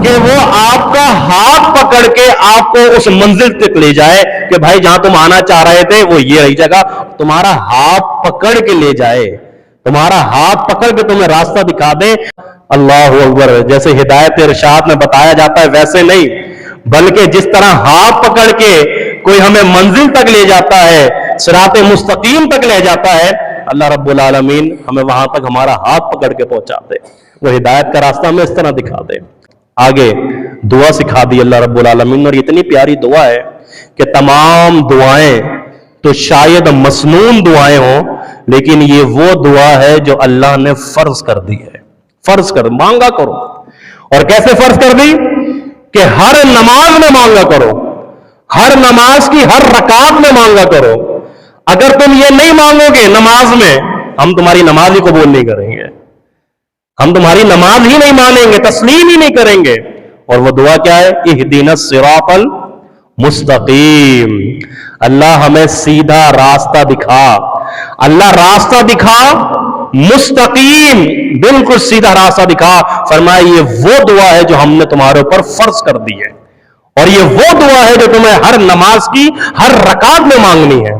کہ وہ آپ کا ہاتھ پکڑ کے آپ کو اس منزل تک لے جائے کہ بھائی جہاں تم آنا چاہ رہے تھے وہ یہ رہی جگہ، تمہارا ہاتھ پکڑ کے لے جائے، تمہارا ہاتھ پکڑ کے تمہیں راستہ دکھا دے۔ اللہ اکبر! جیسے ہدایت ارشاد میں بتایا جاتا ہے ویسے نہیں، بلکہ جس طرح ہاتھ پکڑ کے کوئی ہمیں منزل تک لے جاتا ہے، صراط مستقیم تک لے جاتا ہے، اللہ رب العالمین ہمیں وہاں تک ہمارا ہاتھ پکڑ کے پہنچا دے، وہ ہدایت کا راستہ ہمیں اس طرح دکھا دے۔ آگے دعا سکھا دی اللہ رب العالمین، اور اتنی پیاری دعا ہے کہ تمام دعائیں تو شاید مسنون دعائیں ہوں، لیکن یہ وہ دعا ہے جو اللہ نے فرض کر دی ہے۔ فرض کر مانگا کرو، اور کیسے فرض کر دی؟ کہ ہر نماز میں مانگا کرو، ہر نماز کی ہر رکعت میں مانگا کرو۔ اگر تم یہ نہیں مانگو گے نماز میں، ہم تمہاری نماز ہی قبول نہیں کریں گے، ہم تمہاری نماز ہی نہیں مانیں گے، تسلیم ہی نہیں کریں گے۔ اور وہ دعا کیا ہے؟ اہدنا الصراط المستقیم، اللہ ہمیں سیدھا راستہ دکھا، اللہ راستہ دکھا، مستقیم، بالکل سیدھا راستہ دکھا۔ فرمایا یہ وہ دعا ہے جو ہم نے تمہارے اوپر فرض کر دی ہے، اور یہ وہ دعا ہے جو تمہیں ہر نماز کی ہر رکعت میں مانگنی ہے۔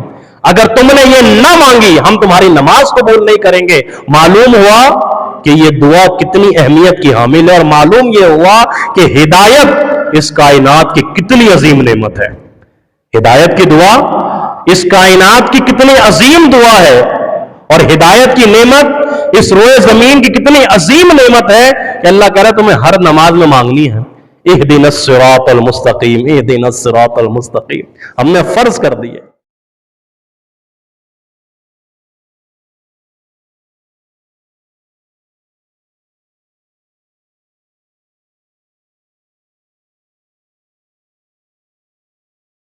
اگر تم نے یہ نہ مانگی، ہم تمہاری نماز قبول نہیں کریں گے۔ معلوم ہوا کہ یہ دعا کتنی اہمیت کی حامل ہے، اور معلوم یہ ہوا کہ ہدایت اس کائنات کی کتنی عظیم نعمت ہے۔ ہدایت کی دعا اس کائنات کی کتنی عظیم دعا ہے، اور ہدایت کی نعمت اس روئے زمین کی کتنی عظیم نعمت ہے کہ اللہ کہہ رہا ہے تمہیں ہر نماز میں مانگنی ہے۔ اہدنا الصراط المستقیم، اہدنا الصراط المستقیم، ہم نے فرض کر دی ہے۔